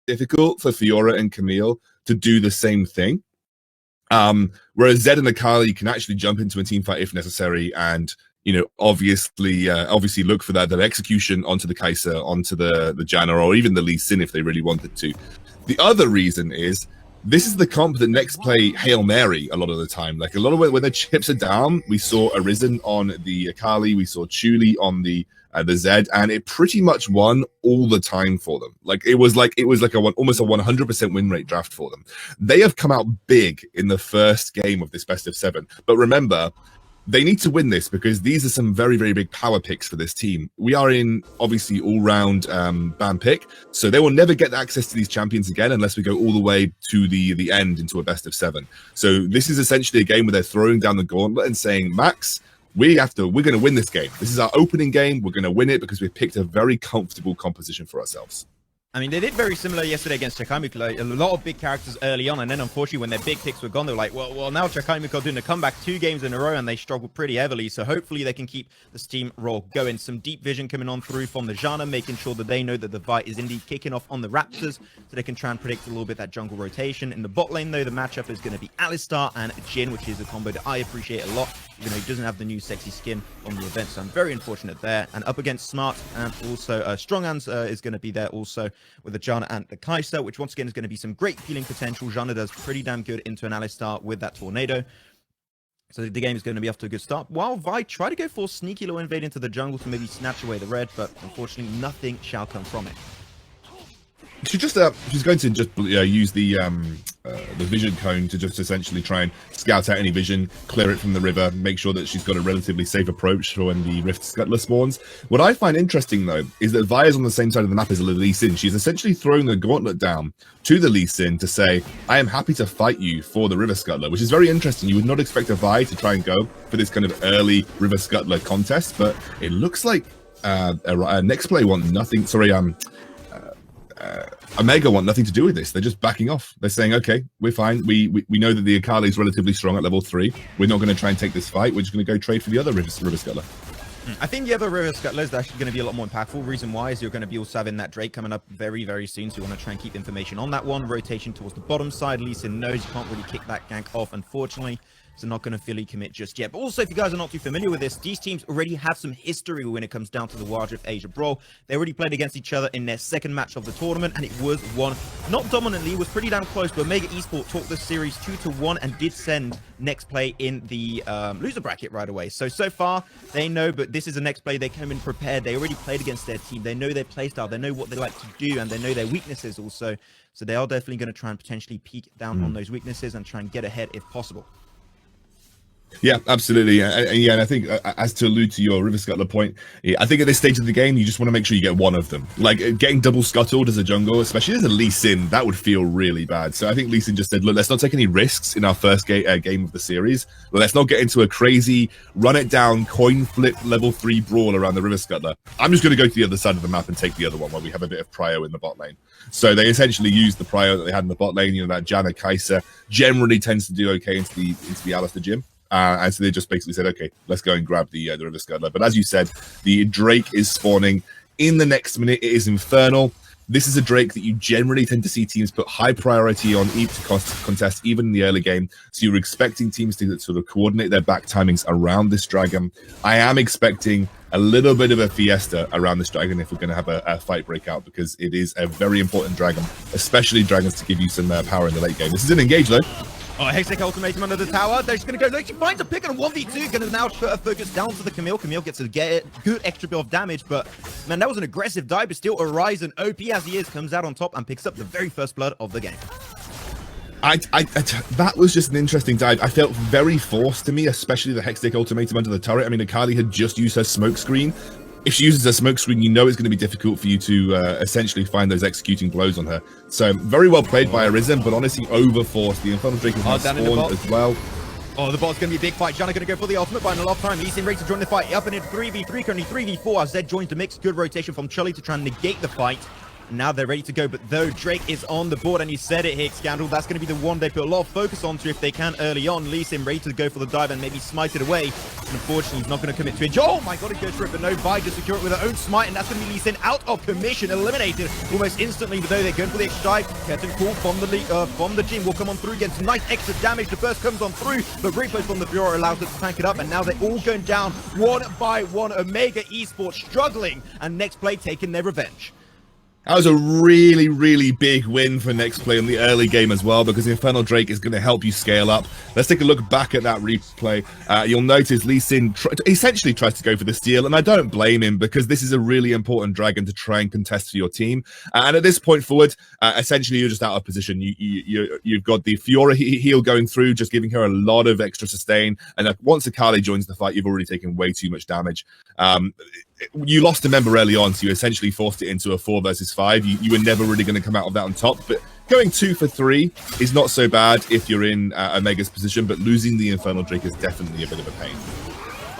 difficult for Fiora and Camille to do the same thing. Whereas Zed and Akali can actually jump into a team fight if necessary, and obviously look for that execution onto the Kai'Sa, onto the Janna, or even the Lee Sin if they really wanted to. The other reason is this is the comp that Nexplay Hail Mary a lot of the time. Like a lot of when the chips are down, we saw Arisen on the Akali, we saw Chuli on the Zed, and it pretty much won all the time for them. It was like almost a 100% win rate draft for them. They have come out big in the first game of this best of 7, but remember, they need to win this because these are some very, very big power picks for this team. We are in, obviously, all-round ban pick, so they will never get access to these champions again unless we go all the way to the end into a best of 7. So this is essentially a game where they're throwing down the gauntlet and saying, Max, we're going to win this game. This is our opening game. We're going to win it because we've picked a very comfortable composition for ourselves. I mean, they did very similar yesterday against Chakaimiko. Like, a lot of big characters early on, and then unfortunately when their big picks were gone, they were like, well, now Chakaimiko doing a comeback 2 games in a row, and they struggled pretty heavily. So hopefully they can keep the steam roll going. Some deep vision coming on through from the Janna, making sure that they know that the fight is indeed kicking off on the Raptors, so they can try and predict a little bit that jungle rotation. In the bot lane, though, the matchup is going to be Alistar and Jhin, which is a combo that I appreciate a lot, even though he doesn't have the new sexy skin on the event. So I'm very unfortunate there. And up against Smart, and also Strong Hands is going to be there also with the Janna and the Kai'Sa, which once again is going to be some great healing potential. Janna does pretty damn good into an Alistar with that tornado. So the game is going to be off to a good start. While Vi try to go for sneaky low invade into the jungle to maybe snatch away the red, but unfortunately nothing shall come from it. She's going to just use the vision cone to just essentially try and scout out any vision, clear it from the river, make sure that she's got a relatively safe approach for when the Rift Scuttler spawns. What I find interesting, though, is that Vi is on the same side of the map as the Lee Sin. She's essentially throwing the gauntlet down to the Lee Sin to say, I am happy to fight you for the River Scuttler, which is very interesting. You would not expect a Vi to try and go for this kind of early River Scuttler contest, but it looks like Nexplay want nothing. Sorry, Omega want nothing to do with this. They're just backing off. They're saying, okay, we're fine. We know that the Akali is relatively strong at level 3. We're not going to try and take this fight. We're just going to go trade for the other River Scuttler. I think the other River Scuttler is actually going to be a lot more impactful. Reason why is you're going to be also having that Drake coming up very, very soon, so you want to try and keep information on that one. Rotation towards the bottom side. Lee Sin knows you can't really kick that gank off, unfortunately. So not going to fully commit just yet. But also, if you guys are not too familiar with this, these teams already have some history when it comes down to the Wildrift Asia Brawl. They already played against each other in their second match of the tournament, and it was won. Not dominantly, it was pretty damn close, but Mega Esports took this series 2-1 and did send Nexplay in the loser bracket right away. So far, they know, but this is a Nexplay. They come in prepared. They already played against their team. They know their playstyle. They know what they like to do, and they know their weaknesses also. So they are definitely going to try and potentially peek down on those weaknesses and try and get ahead if possible. Yeah, absolutely. And I think as to allude to your River Scuttler point, I think at this stage of the game, you just want to make sure you get one of them. Like getting double scuttled as a jungle, especially as a Lee Sin, that would feel really bad. So I think Lee Sin just said, look, let's not take any risks in our first game of the series. Let's not get into a crazy run it down, coin flip level 3 brawl around the River Scuttler. I'm just going to go to the other side of the map and take the other one where we have a bit of prio in the bot lane. So they essentially used the prio that they had in the bot lane. That Janna Kai'Sa generally tends to do okay into the Alistar gym. And so they just basically said, okay, let's go and grab the River Scuttler. But as you said, the Drake is spawning in the next minute. It is Infernal. This is a Drake that you generally tend to see teams put high priority on each contest, even in the early game. So you're expecting teams to sort of coordinate their back timings around this dragon. I am expecting a little bit of a fiesta around this dragon if we're going to have a fight break out, because it is a very important dragon, especially dragons to give you some power in the late game. This is an engage, though. Oh, Hextech ultimatum under the tower. They're just going to go. She finds a pick on a 1v2. Going to now put her focus down to the Camille. Camille gets a good extra bit of damage, but man, that was an aggressive dive. But still, Horizon, OP as he is, comes out on top and picks up the very first blood of the game. That was just an interesting dive. I felt very forced to me, especially the Hextech ultimatum under the turret. I mean, Akali had just used her smoke screen. If she uses a smoke screen, you know it's going to be difficult for you to essentially find those executing blows on her. So very well played by Arisen, but honestly overforced. The Infernal Drake is now spawned as well. Oh, the bot's going to be a big fight. Janna going to go for the ultimate by a lot of time. Lee Sin ready to join the fight. Up and in 3v3, currently 3v4 as Zed joins the mix. Good rotation from Chuli to try and negate the fight. Now they're ready to go, but though Drake is on the board, and you said it here, Scandal, that's going to be the one they put a lot of focus onto if they can early on. Lee Sin ready to go for the dive and maybe smite it away. And unfortunately, he's not going to commit to it. Oh my god, it goes for it, but no, Vi just secure it with her own smite, and that's going to be Lee Sin out of commission, eliminated almost instantly. But though they're going for the extra dive, Curtain Call from the gym will come on through, gets some nice extra damage. The burst comes on through, but repost from the Fiora allows it to tank it up, and now they're all going down one by one. Omega Esports struggling, and Nexplay taking their revenge. That was a really, really big win for Nexplay in the early game as well, because Infernal Drake is going to help you scale up. Let's take a look back at that replay. You'll notice Lee Sin essentially tries to go for the steal, and I don't blame him, because this is a really important dragon to try and contest for your team. And at this point forward, essentially you're just out of position. You've got the Fiora heal going through, just giving her a lot of extra sustain, and once Akali joins the fight, you've already taken way too much damage. You lost a member early on, so you essentially forced it into a 4 versus 5. You were never really going to come out of that on top, but going 2 for 3 is not so bad if you're in Omega's position, but losing the Infernal Drake is definitely a bit of a pain.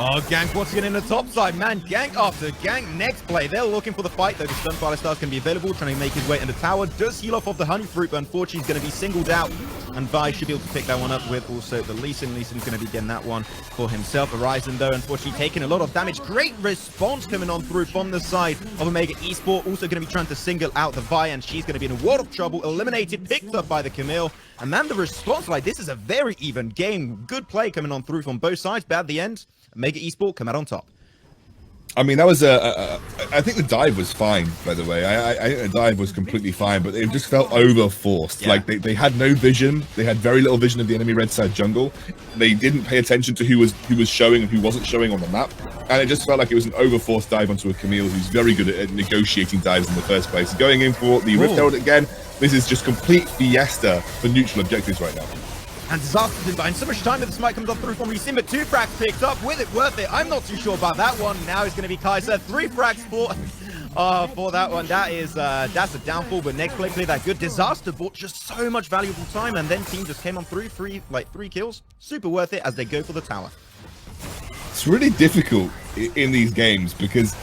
Oh, Gank once again in the top side, man. Gank after Gank. Nexplay, they're looking for the fight, though. The Stun Fire Star is going to be available, trying to make his way in the tower. Does heal off of the Honey Fruit, but unfortunately he's going to be singled out. And Vi should be able to pick that one up with also the Lee Sin. Lee Sin's going to be getting that one for himself. Horizon, though, unfortunately taking a lot of damage. Great response coming on through from the side of Omega Esports. Also going to be trying to single out the Vi, and she's going to be in a world of trouble. Eliminated, picked up by the Camille. And man, the response, like, this is a very even game. Good play coming on through from both sides, but at the end, Omega Esports come out on top. I mean, that was I think the dive was fine, by the way. I think the dive was completely fine, but it just felt over-forced. Yeah. Like, they had no vision. They had very little vision of the enemy red side jungle. They didn't pay attention to who was showing and who wasn't showing on the map. And it just felt like it was an over-forced dive onto a Camille who's very good at negotiating dives in the first place. Going in for the Rift Herald again, this is just complete fiesta for neutral objectives right now. And Disaster's been buying so much time that the smite comes up through from Lee Sin, but 2 frags picked up. With it, worth it. I'm not too sure about that one. Now it's going to be Kaiser. 3 frags for that one. That's a downfall, but Nexplay played that good. Disaster bought just so much valuable time, and then team just came on through 3 kills. Super worth it as they go for the tower. It's really difficult in these games because,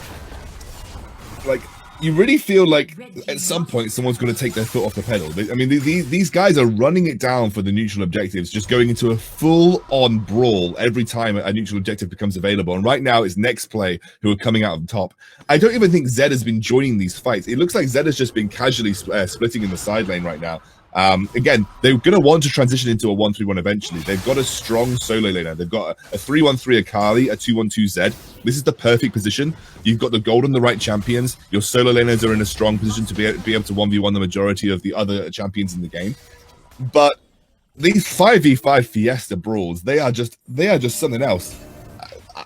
like, you really feel like at some point someone's going to take their foot off the pedal. I mean, these guys are running it down for the neutral objectives, just going into a full-on brawl every time a neutral objective becomes available. And right now it's Nexplay who are coming out on top. I don't even think Zed has been joining these fights. It looks like Zed has just been casually splitting in the side lane right now. Again, they're going to want to transition into a 1-3-1 eventually. They've got a strong solo laner. They've got a 3-1-3 Akali, a 2-1-2 Zed. This is the perfect position. You've got the gold and the right champions. Your solo laners are in a strong position to be able to 1v1 the majority of the other champions in the game. But these 5v5 Fiesta brawls, they are just something else.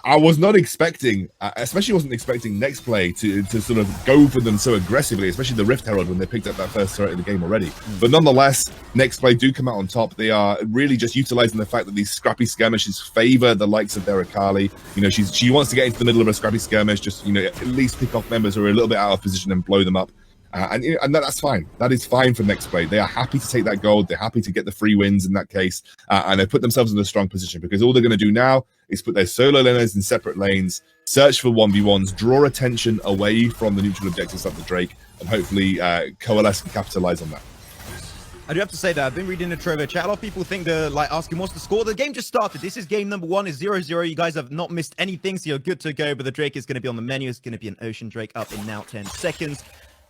I was not expecting, especially wasn't expecting Nexplay to sort of go for them so aggressively, especially the Rift Herald when they picked up that first turret in the game already. But nonetheless, Nexplay do come out on top. They are really just utilizing the fact that these scrappy skirmishes favor the likes of their Akali. You know, she wants to get into the middle of a scrappy skirmish, just, you know, at least pick off members who are a little bit out of position and blow them up. And that's fine. That is fine for Nexplay. They are happy to take that gold. They're happy to get the free wins in that case. And they put themselves in a strong position because all they're going to do now is put their solo laners in separate lanes, search for 1v1s, draw attention away from the neutral objectives like the Drake, and hopefully coalesce and capitalize on that. I do have to say that I've been reading the Trevor chat. A lot of people think they're like asking what's the score. The game just started. This is game number 1. It's 0-0. You guys have not missed anything, so you're good to go. But the Drake is going to be on the menu. It's going to be an Ocean Drake up in now 10 seconds.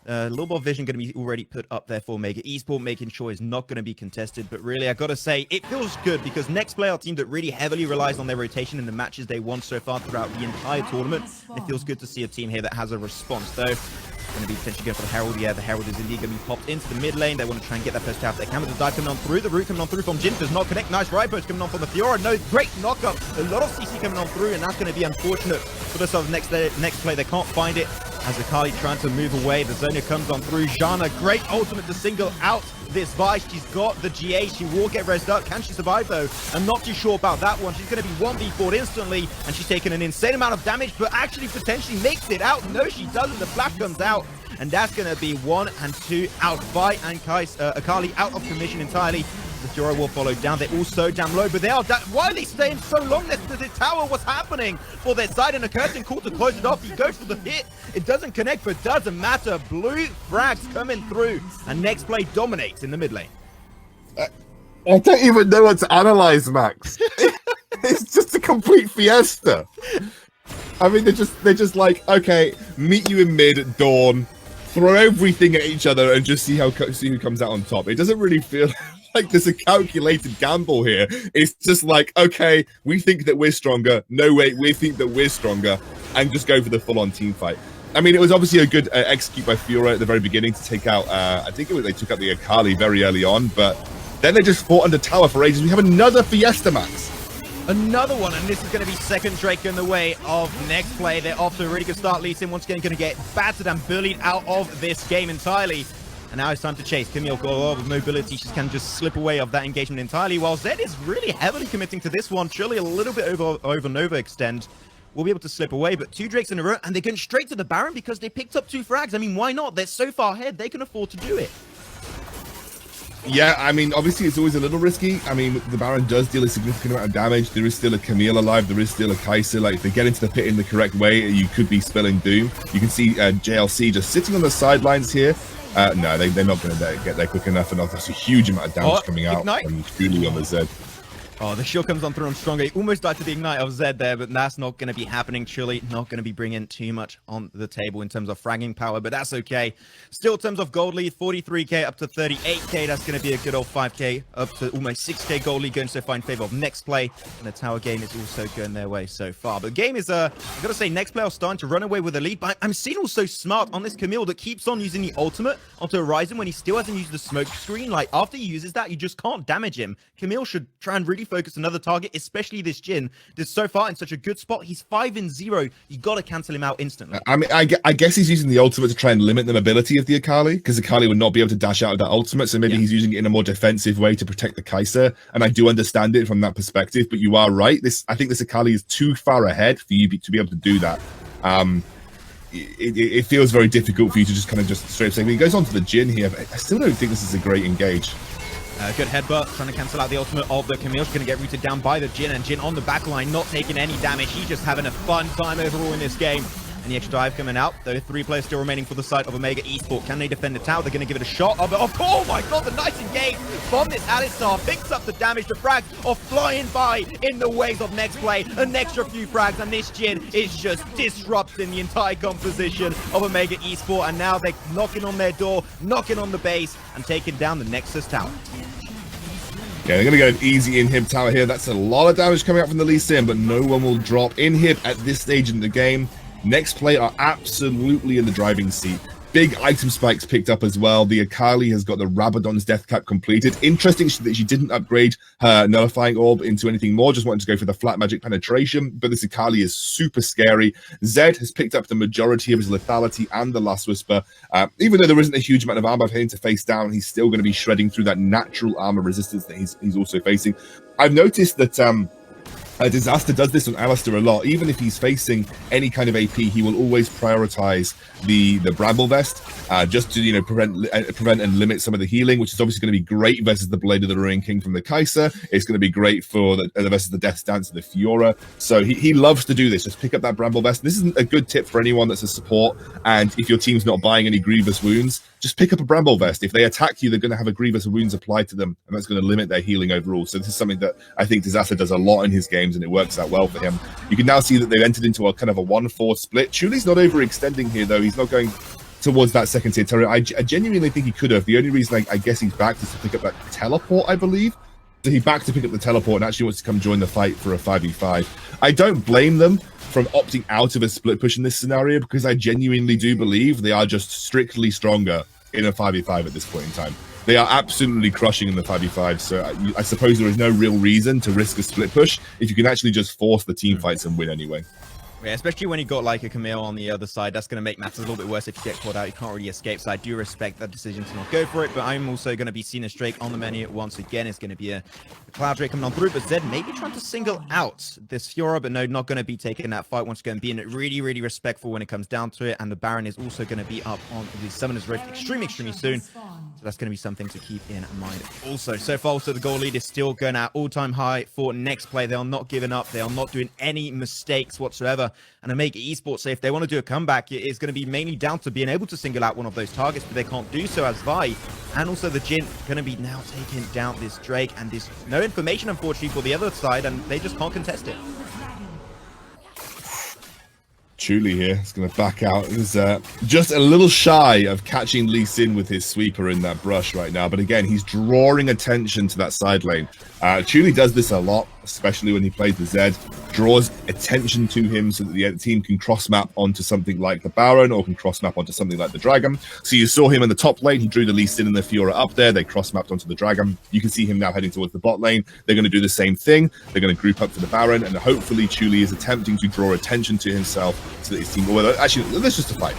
A little more vision going to be already put up there for Omega Esports, making sure it's not going to be contested. But really, I got to say, it feels good because Nexplay are a team that really heavily relies on their rotation in the matches they won so far throughout the entire tournament. And it feels good to see a team here that has a response, though. Going to be potentially going for the Herald. Yeah, the Herald is indeed going to be popped into the mid lane. They want to try and get that first half. They can with the dive coming on through. The root coming on through from Jin does not connect. Nice ride post coming on from the Fiora. No, great knockup. A lot of CC coming on through, and that's going to be unfortunate for the sort of next play. They can't find it. As Akali trying to move away, the Zona comes on through. Zhana, great ultimate to single out this Vi. She's got the GA. She will get rezzed up. Can she survive, though? I'm not too sure about that one. She's going to be 1v4'd instantly, and she's taken an insane amount of damage, but actually potentially makes it out. No, she doesn't. The flash comes out, and that's going to be 1 and 2 out. Vi and Akali out of commission entirely. The Fiora will follow down. They're all so damn low, but they are why are they staying so long next to the tower? What's happening for their side? And a curtain call to close it off. He goes for the hit. It doesn't connect, but doesn't matter. Blue frags coming through, and Nexplay dominates in the mid lane. I don't even know what to analyze, Max. It's just a complete fiesta. I mean, they're just like, okay, meet you in mid at dawn, throw everything at each other, and just see who comes out on top. It doesn't really feel like there's a calculated gamble here. It's just like, okay, we think that we're stronger. No, wait, we think that we're stronger, and just go for the full-on team fight. I mean, it was obviously a good execute by Fiora at the very beginning to take out. I think they took out the Akali very early on, but then they just fought under tower for ages. We have another fiesta, Max. Another one, and this is going to be second Drake in the way of Nexplay. They're off to a really good start. Lee Sin once again going to get battered and bullied out of this game entirely. And now it's time to chase. Camille got a lot of mobility. She can just slip away of that engagement entirely, while Zed is really heavily committing to this one. Surely a little bit over Nova extend. We'll be able to slip away, but 2 Drakes in a row, and they're going straight to the Baron because they picked up 2 frags. I mean, why not? They're so far ahead, they can afford to do it. Yeah, I mean, obviously it's always a little risky. I mean, the Baron does deal a significant amount of damage. There is still a Camille alive. There is still a Kai'Sa. Like, if they get into the pit in the correct way, you could be spilling doom. You can see JLC just sitting on the sidelines here. No, they're not going to get there quick enough. And there's a huge amount of damage coming out from Julie on the Zed. Oh, the shield comes on through on stronger. He almost died to the ignite of Zed there, but that's not going to be happening. Surely not going to be bringing too much on the table in terms of fragging power, but that's okay. Still, in terms of gold lead, 43k up to 38k. That's going to be a good old 5k up to almost 6k gold lead, going so far in favor of Nexplay. And the tower game is also going their way so far. But the game is, I've got to say, Nexplay are starting to run away with the lead, but I'm seeing also smart on this Camille that keeps on using the ultimate onto Horizon when he still hasn't used the smoke screen. Like, after he uses that, you just can't damage him. Camille should try and really focus another target, especially this Jhin. This so far in such a good spot. He's 5-0. You got to cancel him out instantly. I mean, I guess he's using the ultimate to try and limit the mobility of the Akali, because Akali would not be able to dash out of that ultimate. So maybe he's using it in a more defensive way to protect the Kai'Sa. And I do understand it from that perspective. But you are right. I think this Akali is too far ahead for you to be able to do that. It feels very difficult for you to just kind of straight up say, he goes on to the Jhin here. But I still don't think this is a great engage. Good headbutt, trying to cancel out the ultimate of the Camille. She's going to get rooted down by the Jhin, and Jhin on the back line, not taking any damage. He's just having a fun time overall in this game. And the extra dive coming out. There are 3 players still remaining for the side of Omega Esports. Can they defend the tower? They're going to give it a shot. Oh my god, the nice engage from this Alistar. Picks up the damage. The frags are flying by in the waves of Nexplay. An extra few frags, and this Jhin is just disrupting the entire composition of Omega Esports. And now they're knocking on their door, knocking on the base, and taking down the Nexus tower. Yeah, they're going to go an easy inhib tower here. That's a lot of damage coming out from the Lee Sin, but no one will drop inhib at this stage in the game. Nexplay are absolutely in the driving seat. Big item spikes picked up as well. The Akali has got the Rabadon's death cap completed. Interesting that she didn't upgrade her nullifying orb into anything more. Just wanted to go for the flat magic penetration. But this Akali is super scary. Zed has picked up the majority of his lethality and the Last Whisper. Even though there isn't a huge amount of armor for him to face down, he's still going to be shredding through that natural armor resistance that he's also facing. I've noticed that Disaster does this on Alistar a lot. Even if he's facing any kind of AP, he will always prioritize the Bramble Vest, just to prevent and limit some of the healing, which is obviously going to be great versus the Blade of the Ruin King from the Kai'Sa. It's going to be great for the versus the Death Stance of the Fiora. So he loves to do this. Just pick up that Bramble Vest. This isn't a good tip for anyone that's a support, and if your team's not buying any Grievous Wounds, just pick up a Bramble Vest. If they attack you, they're going to have a Grievous Wounds applied to them, and that's going to limit their healing overall. So this is something that I think Disaster does a lot in his games, and it works out well for him. You can now see that they've entered into a kind of a 1-4 split. Chuli's not overextending here, though. He's not going towards that second tier turret. I genuinely think he could have. The only reason I guess he's back is to pick up that teleport, I believe. So he's back to pick up the teleport and actually wants to come join the fight for a 5v5. I don't blame them from opting out of a split push in this scenario, because I genuinely do believe they are just strictly stronger in a 5v5 at this point in time. They are absolutely crushing in the 5v5, so I suppose there is no real reason to risk a split push if you can actually just force the team fights and win anyway. Yeah, especially when you got like a Camille on the other side, that's going to make matters a little bit worse if you get caught out. You can't really escape, so I do respect that decision to not go for it, but I'm also going to be seeing a Drake on the menu once again. It's going to be a Cloud Drake coming on through, but Zed maybe trying to single out this Fiora, but no, not going to be taking that fight once again, being really, really respectful when it comes down to it, and the Baron is also going to be up on the Summoner's Rift extremely soon. So that's going to be something to keep in mind. Also, so far, the goal lead is still going at all-time high for Nexplay. They are not giving up. They are not doing any mistakes whatsoever. And to make Esports say if they want to do a comeback, it is going to be mainly down to being able to single out one of those targets, but they can't do so as Vi. And also the Jin going to be now taking down this Drake, and there's no information, unfortunately, for the other side, and they just can't contest it. Chuli here is going to back out. He's just a little shy of catching Lee Sin with his sweeper in that brush right now. But again, he's drawing attention to that side lane. Chuli does this a lot, especially when he plays the Zed. Draws attention to him so that the team can cross-map onto something like the Baron or can cross-map onto something like the Dragon. So you saw him in the top lane. He drew the Lee Sin and the Fiora up there. They cross-mapped onto the Dragon. You can see him now heading towards the bot lane. They're going to do the same thing. They're going to group up for the Baron, and hopefully Chuli is attempting to draw attention to himself so that his team... Well, actually, let's just fight.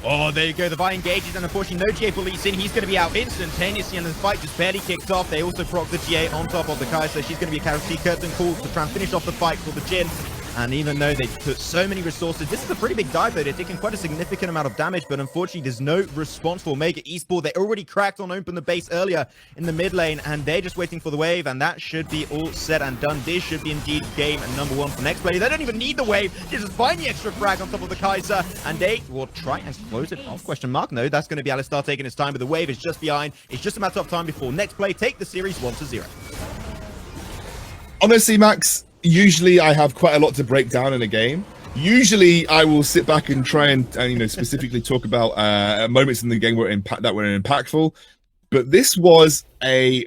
Oh, there you go. The Vi engages, and unfortunately, no GA for Lee Sin. He's going to be out instantaneously, and the fight just barely kicked off. They also proc the GA on top of the Kai, so she's going to be a casualty. Curtain call to try and finish off the fight for the Jin. And even though they put so many resources, this is a pretty big dive, though. They're taking quite a significant amount of damage, but unfortunately, there's no response for Mega Esports. They already cracked on open the base earlier in the mid lane, and they're just waiting for the wave, and that should be all said and done. This should be indeed game number 1 for Nexplay. They don't even need the wave. They just find the extra frag on top of the Kaiser, and they will try and close it off. Question mark. No, that's going to be Alistar taking his time, but the wave is just behind. It's just a matter of time before Nexplay take the series 1-0. Honestly, Max, usually I have quite a lot to break down in a game. Usually I will sit back and try and specifically talk about moments in the game that were impactful. But this was a